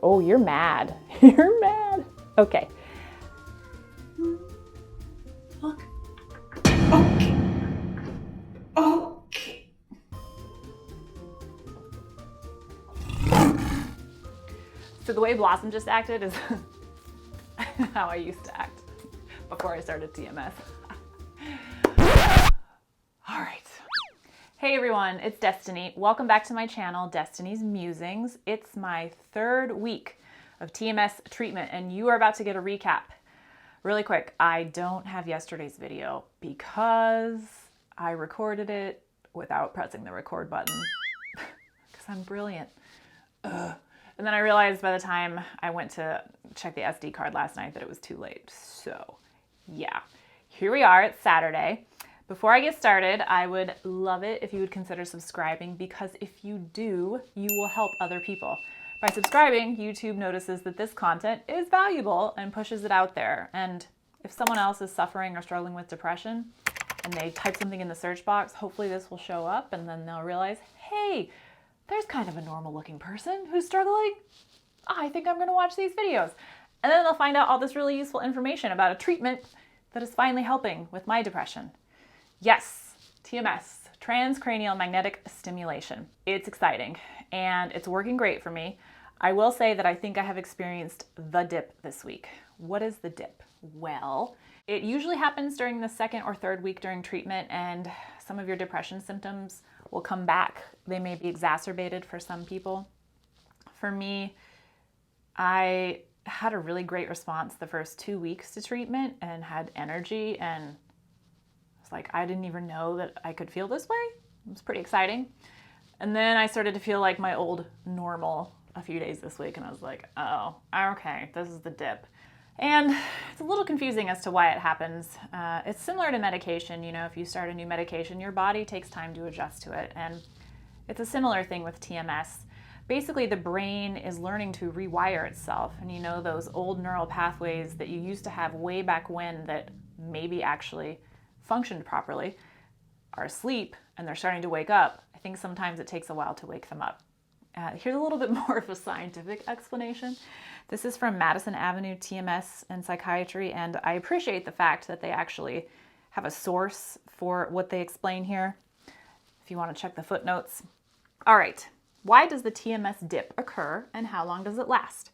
Oh, you're mad. You're mad. Okay. Look. Okay. Okay. So the way Blossom just acted is how I used to act before I started TMS. All right. Hey everyone, it's Destiny. Welcome back to my channel, Destiny's Musings. It's my third week of TMS treatment and you are about to get a recap. Really quick, I don't have yesterday's video because I recorded it without pressing the record button because I'm brilliant. Ugh. And then I realized by the time I went to check the SD card last night that it was too late. So yeah, here we are, it's Saturday. Before I get started, I would love it if you would consider subscribing because if you do, you will help other people. By subscribing, YouTube notices that this content is valuable and pushes it out there. And if someone else is suffering or struggling with depression and they type something in the search box, hopefully this will show up and then they'll realize, hey, there's kind of a normal looking person who's struggling. I think I'm gonna watch these videos. And then they'll find out all this really useful information about a treatment that is finally helping with my depression. Yes, TMS, Transcranial Magnetic Stimulation. It's exciting and it's working great for me. I will say that I think I have experienced the dip this week. What is the dip? Well, it usually happens during the second or third week during treatment and some of your depression symptoms will come back. They may be exacerbated for some people. For me, I had a really great response the first 2 weeks to treatment and had energy and it's like, I didn't even know that I could feel this way. It was pretty exciting. And then I started to feel like my old normal a few days this week and I was like, oh, okay, this is the dip. And it's a little confusing as to why it happens. It's similar to medication. You know, if you start a new medication, your body takes time to adjust to it. And it's a similar thing with TMS. Basically, the brain is learning to rewire itself. And you know, those old neural pathways that you used to have way back when that maybe actually functioned properly are asleep and they're starting to wake up. I think sometimes it takes a while to wake them up. Here's a little bit more of a scientific explanation. This is from Madison Avenue TMS and Psychiatry, and I appreciate the fact that they actually have a source for what they explain here, if you want to check the footnotes. All right, why does the TMS dip occur and how long does it last?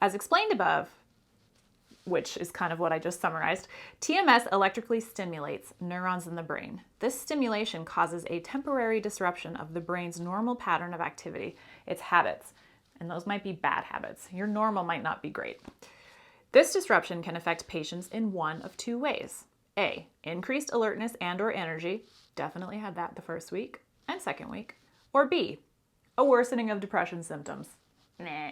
As explained above, which is kind of what I just summarized, TMS electrically stimulates neurons in the brain. This stimulation causes a temporary disruption of the brain's normal pattern of activity, its habits, and those might be bad habits. Your normal might not be great. This disruption can affect patients in one of two ways. A, increased alertness and or energy, definitely had that the first week and second week. Or B, a worsening of depression symptoms. Nah.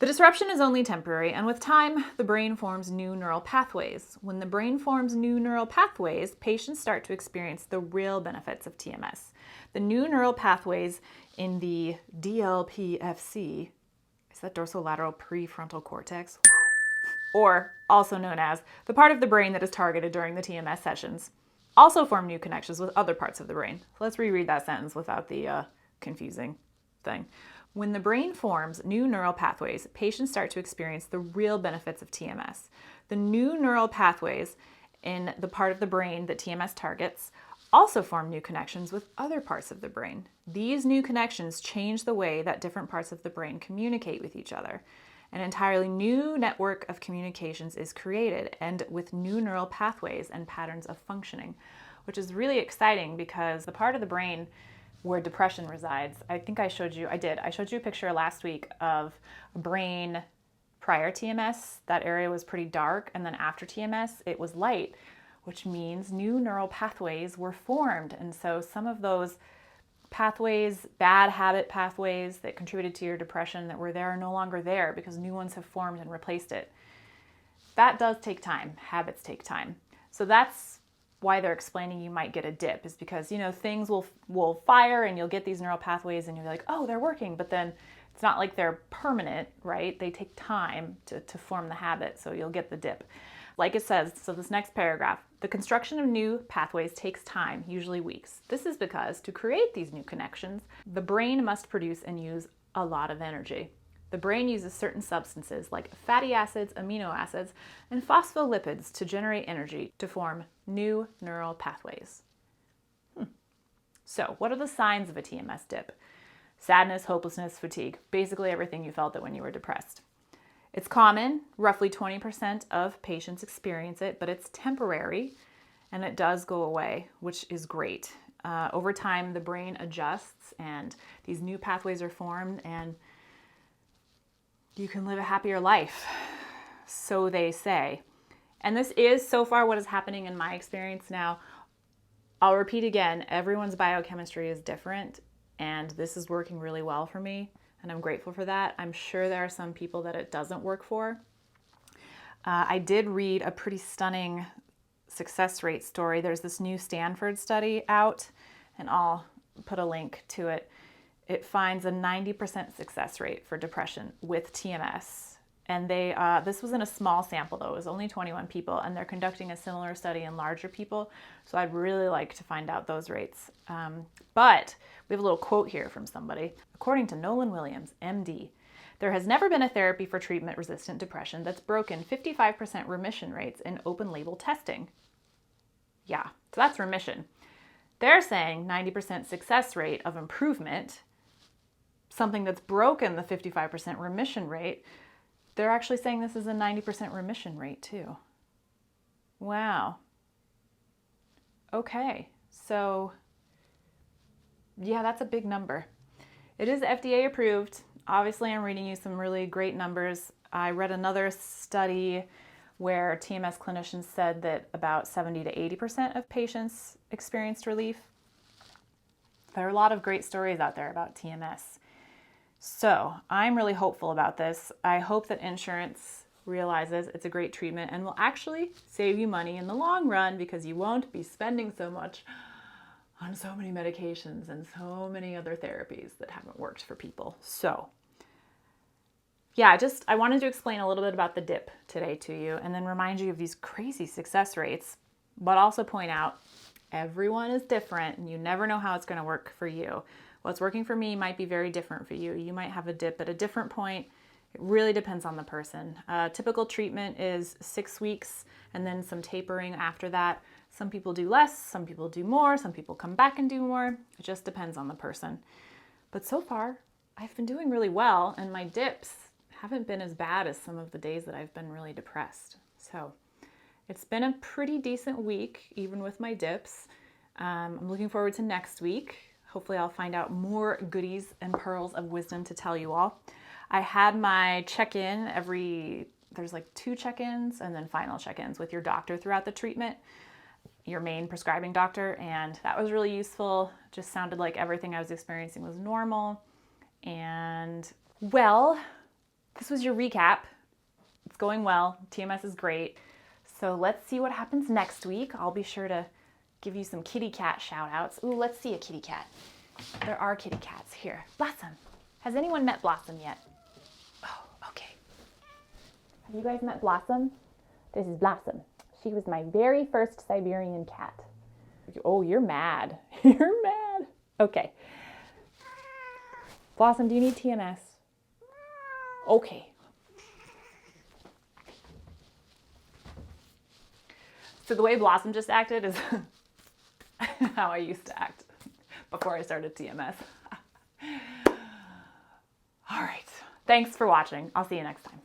The disruption is only temporary, and with time, the brain forms new neural pathways. When the brain forms new neural pathways, patients start to experience the real benefits of TMS. The new neural pathways in the DLPFC, is that dorsolateral prefrontal cortex? Or also known as the part of the brain that is targeted during the TMS sessions, also form new connections with other parts of the brain. So let's reread that sentence without the confusing thing. When the brain forms new neural pathways, patients start to experience the real benefits of TMS. The new neural pathways in the part of the brain that TMS targets also form new connections with other parts of the brain. These new connections change the way that different parts of the brain communicate with each other. An entirely new network of communications is created, and with new neural pathways and patterns of functioning, which is really exciting because the part of the brain where depression resides, I think I showed you a picture last week of a brain prior TMS. That area was pretty dark, and then after TMS, it was light, which means new neural pathways were formed. And so some of those pathways, bad habit pathways that contributed to your depression that were there are no longer there because new ones have formed and replaced it. That does take time. Habits take time. So that's why they're explaining you might get a dip, is because, you know, things will fire and you'll get these neural pathways and you're like, oh, they're working, but then it's not like they're permanent, right? They take time to form the habit, so you'll get the dip. Like it says, so this next paragraph, the construction of new pathways takes time, usually weeks. This is because to create these new connections, the brain must produce and use a lot of energy. The brain uses certain substances like fatty acids, amino acids, and phospholipids to generate energy to form new neural pathways. So, what are the signs of a TMS dip? Sadness, hopelessness, fatigue, basically everything you felt when you were depressed. It's common, roughly 20% of patients experience it, but it's temporary and it does go away, which is great. Over time, the brain adjusts and these new pathways are formed and you can live a happier life, so they say. And this is so far what is happening in my experience now. I'll repeat again, everyone's biochemistry is different, and this is working really well for me, and I'm grateful for that. I'm sure there are some people that it doesn't work for. I did read a pretty stunning success rate story. There's this new Stanford study out, and I'll put a link to it. It finds a 90% success rate for depression with TMS. And this was in a small sample though, it was only 21 people, and they're conducting a similar study in larger people. So I'd really like to find out those rates. But we have a little quote here from somebody. According to Nolan Williams, MD, there has never been a therapy for treatment-resistant depression that's broken 55% remission rates in open label testing. Yeah, so that's remission. They're saying 90% success rate of improvement, something that's broken the 55% remission rate. They're actually saying this is a 90% remission rate too. Wow. Okay, so yeah, that's a big number. It is FDA approved. Obviously, I'm reading you some really great numbers. I read another study where TMS clinicians said that about 70 to 80% of patients experienced relief. There are a lot of great stories out there about TMS. So I'm really hopeful about this. I hope that insurance realizes it's a great treatment and will actually save you money in the long run, because you won't be spending so much on so many medications and so many other therapies that haven't worked for people. So yeah, I wanted to explain a little bit about the dip today to you, and then remind you of these crazy success rates, but also point out everyone is different and you never know how it's going to work for you. What's working for me might be very different for you. You might have a dip at a different point. It really depends on the person. Typical treatment is 6 weeks and then some tapering after that. Some people do less, some people do more, some people come back and do more. It just depends on the person. But so far, I've been doing really well, and my dips haven't been as bad as some of the days that I've been really depressed. So it's been a pretty decent week, even with my dips. I'm looking forward to next week. Hopefully I'll find out more goodies and pearls of wisdom to tell you all. I had my check-in there's like 2 check-ins and then final check-ins with your doctor throughout the treatment, your main prescribing doctor, and that was really useful. Just sounded like everything I was experiencing was normal. And well, this was your recap. It's going well. TMS is great. So let's see what happens next week. I'll be sure to give you some kitty cat shout outs. Ooh, let's see a kitty cat. There are kitty cats here. Blossom. Has anyone met Blossom yet? Oh, okay. Have you guys met Blossom? This is Blossom. She was my very first Siberian cat. Oh, you're mad. You're mad. Okay. Blossom, do you need TMS? Okay. So the way Blossom just acted is how I used to act before I started TMS. All right. Thanks for watching. I'll see you next time.